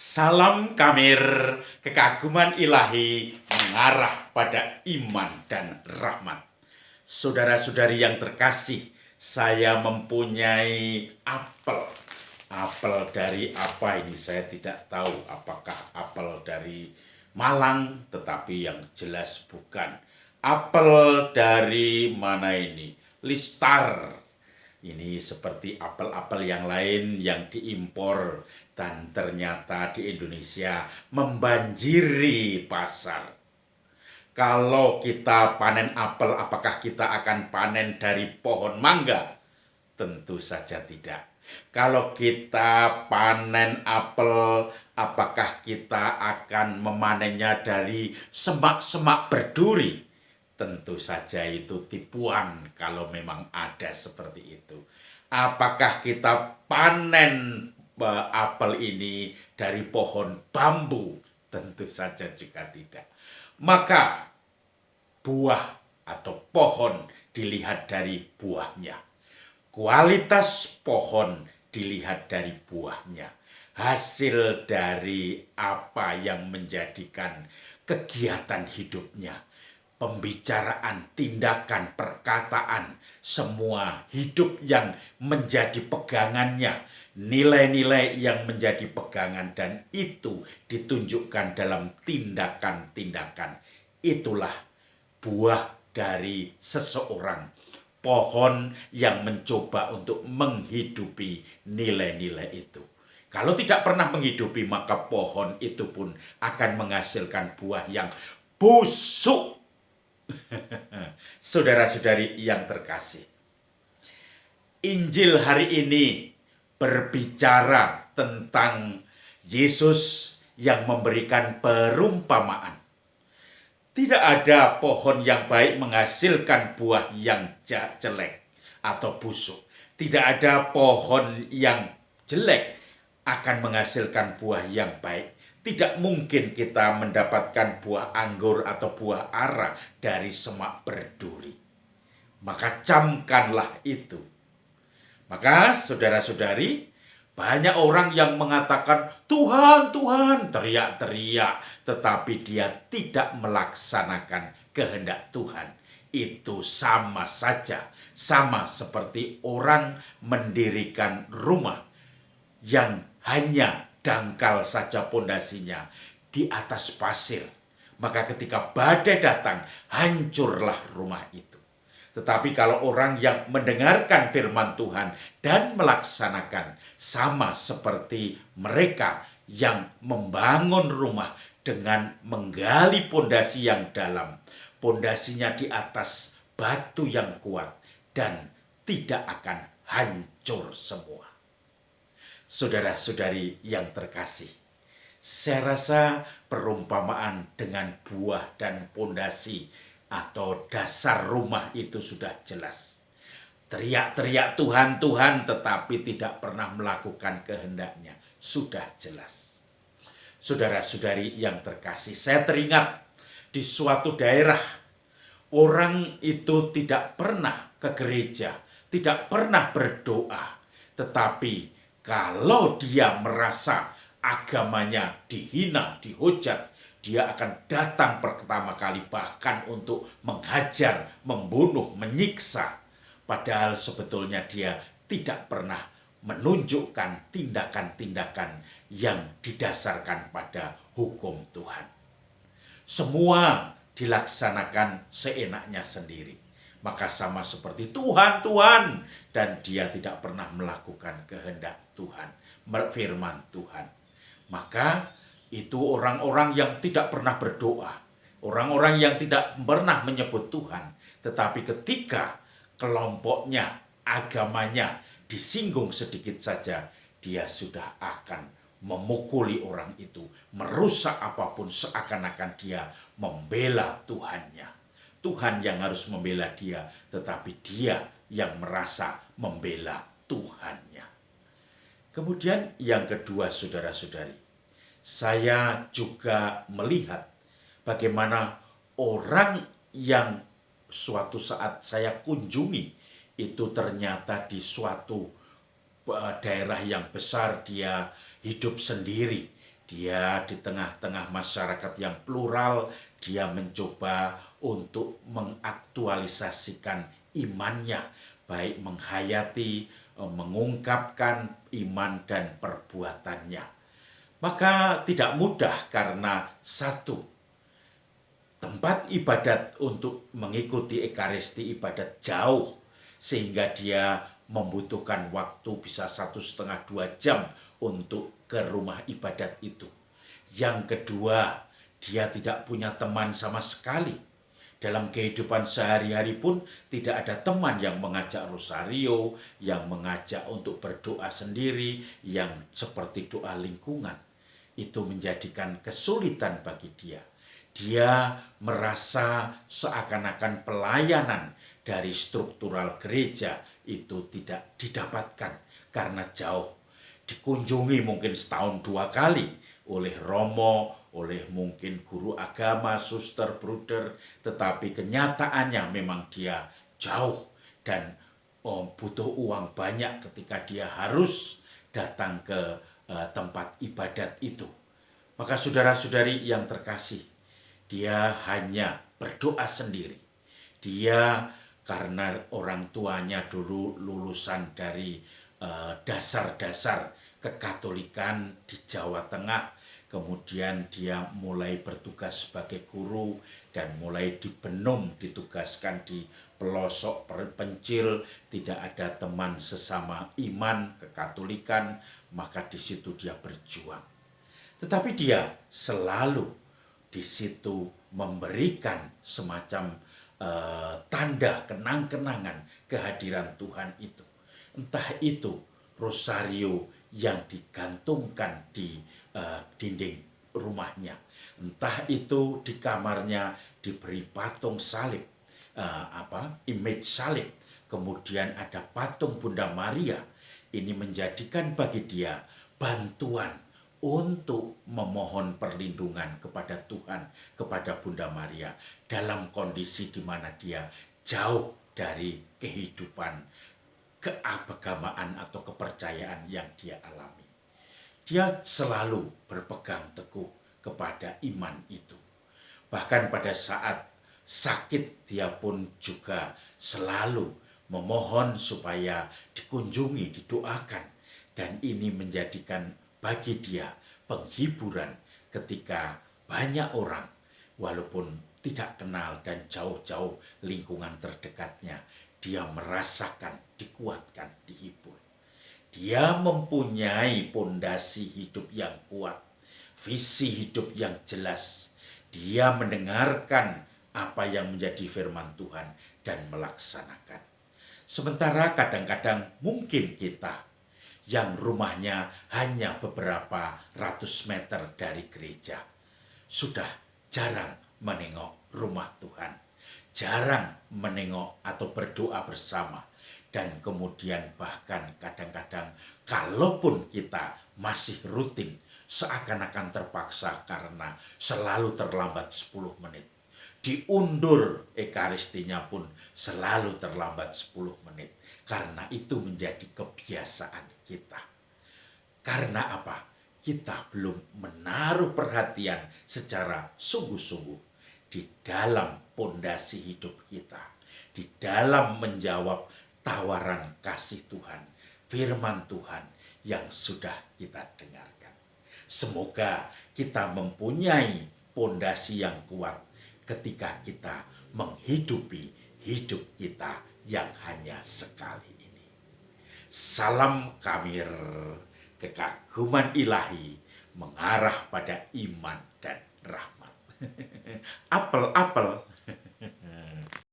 Salam Kamir, kekaguman ilahi mengarah pada iman dan rahmat. Saudara-saudari yang terkasih, saya mempunyai apel. Apel dari apa ini? Saya tidak tahu apakah apel dari Malang, tetapi yang jelas bukan. Apel dari mana ini? Listar. Ini seperti apel-apel yang lain yang diimpor dan ternyata di Indonesia membanjiri pasar. Kalau kita panen apel, apakah kita akan panen dari pohon mangga? Tentu saja tidak. Kalau kita panen apel, apakah kita akan memanennya dari semak-semak berduri? Tentu saja itu tipuan kalau memang ada seperti itu. Apakah kita panen apel ini dari pohon bambu? Tentu saja juga tidak. Maka buah atau pohon dilihat dari buahnya. Kualitas pohon dilihat dari buahnya. Hasil dari apa yang menjadikan kegiatan hidupnya. Pembicaraan, tindakan, perkataan, semua hidup yang menjadi pegangannya, nilai-nilai yang menjadi pegangan, dan itu ditunjukkan dalam tindakan-tindakan. Itulah buah dari seseorang, pohon yang mencoba untuk menghidupi nilai-nilai itu. Kalau tidak pernah menghidupi, maka pohon itu pun akan menghasilkan buah yang busuk. Saudara-saudari yang terkasih, Injil hari ini berbicara tentang Yesus yang memberikan perumpamaan. Tidak ada pohon yang baik menghasilkan buah yang jelek atau busuk. Tidak ada pohon yang jelek akan menghasilkan buah yang baik. Tidak mungkin kita mendapatkan buah anggur atau buah ara dari semak berduri. Maka camkanlah itu. Maka saudara-saudari, banyak orang yang mengatakan, Tuhan, Tuhan, teriak-teriak, tetapi dia tidak melaksanakan kehendak Tuhan. Itu sama saja, sama seperti orang mendirikan rumah yang hanya dangkal saja pondasinya di atas pasir. Maka ketika badai datang, hancurlah rumah itu. Tetapi kalau orang yang mendengarkan firman Tuhan dan melaksanakan, sama seperti mereka yang membangun rumah dengan menggali pondasi yang dalam. Pondasinya di atas batu yang kuat dan tidak akan hancur semua. Saudara-saudari yang terkasih, saya rasa perumpamaan dengan buah dan pondasi atau dasar rumah itu sudah jelas. Teriak-teriak Tuhan, Tuhan, tetapi tidak pernah melakukan kehendaknya. Sudah jelas. Saudara-saudari yang terkasih, saya teringat di suatu daerah, orang itu tidak pernah ke gereja, tidak pernah berdoa, tetapi kalau dia merasa agamanya dihina, dihujat, dia akan datang pertama kali bahkan untuk menghajar, membunuh, menyiksa. Padahal sebetulnya dia tidak pernah menunjukkan tindakan-tindakan yang didasarkan pada hukum Tuhan. Semua dilaksanakan seenaknya sendiri. Maka sama seperti Tuhan, Tuhan. Dan dia tidak pernah melakukan kehendak Tuhan, firman Tuhan. Maka itu orang-orang yang tidak pernah berdoa. Orang-orang yang tidak pernah menyebut Tuhan. Tetapi ketika kelompoknya, agamanya disinggung sedikit saja, dia sudah akan memukuli orang itu. Merusak apapun seakan-akan dia membela Tuhannya. Tuhan yang harus membela dia, tetapi dia yang merasa membela Tuhannya. Kemudian yang kedua, saudara-saudari, saya juga melihat bagaimana orang yang suatu saat saya kunjungi itu ternyata di suatu daerah yang besar, dia hidup sendiri. Dia di tengah-tengah masyarakat yang plural, dia mencoba untuk mengaktualisasikan imannya, baik menghayati, mengungkapkan iman dan perbuatannya. Maka tidak mudah karena satu, tempat ibadat untuk mengikuti Ekaristi ibadat jauh, sehingga dia membutuhkan waktu bisa 1,5-2 jam untuk ke rumah ibadat itu. Yang kedua, dia tidak punya teman sama sekali. Dalam kehidupan sehari-hari pun tidak ada teman yang mengajak rosario, yang mengajak untuk berdoa sendiri, yang seperti doa lingkungan. Itu menjadikan kesulitan bagi dia. Dia merasa seakan-akan pelayanan dari struktural gereja itu tidak didapatkan karena jauh. Dikunjungi mungkin setahun 2 kali oleh romo, oleh mungkin guru agama, suster, bruder, tetapi kenyataannya memang dia jauh dan butuh uang banyak ketika dia harus datang ke tempat ibadat itu. Maka saudara-saudari yang terkasih, dia hanya berdoa sendiri. Dia karena orang tuanya dulu lulusan dari dasar-dasar kekatolikan di Jawa Tengah. Kemudian dia mulai bertugas sebagai guru dan mulai di Benum ditugaskan di pelosok pencil, tidak ada teman sesama iman kekatolikan, maka di situ dia berjuang. Tetapi dia selalu di situ memberikan semacam tanda kenang-kenangan kehadiran Tuhan itu. Entah itu rosario yang digantungkan di dinding rumahnya, entah itu di kamarnya diberi patung salib, image salib, kemudian ada patung Bunda Maria. Ini menjadikan bagi dia bantuan untuk memohon perlindungan kepada Tuhan, kepada Bunda Maria dalam kondisi di mana dia jauh dari kehidupan keagamaan atau kepercayaan yang dia alami. Dia selalu berpegang teguh kepada iman itu. Bahkan pada saat sakit dia pun juga selalu memohon supaya dikunjungi, didoakan. Dan ini menjadikan bagi dia penghiburan ketika banyak orang, walaupun tidak kenal dan jauh-jauh lingkungan terdekatnya, dia merasakan dikuatkan, dihibur. Dia mempunyai pondasi hidup yang kuat, visi hidup yang jelas. Dia mendengarkan apa yang menjadi firman Tuhan dan melaksanakan. Sementara kadang-kadang mungkin kita yang rumahnya hanya beberapa ratus meter dari gereja, sudah jarang menengok rumah Tuhan, jarang menengok atau berdoa bersama. Dan kemudian bahkan kadang-kadang kalaupun kita masih rutin, seakan-akan terpaksa karena selalu terlambat 10 menit. Diundur Ekaristinya pun selalu terlambat 10 menit. Karena itu menjadi kebiasaan kita. Karena apa? Kita belum menaruh perhatian secara sungguh-sungguh di dalam pondasi hidup kita, di dalam menjawab tawaran kasih Tuhan, firman Tuhan yang sudah kita dengarkan. Semoga kita mempunyai pondasi yang kuat ketika kita menghidupi hidup kita yang hanya sekali ini. Salam Kamir, kekaguman ilahi mengarah pada iman dan rahmat. Apel-apel.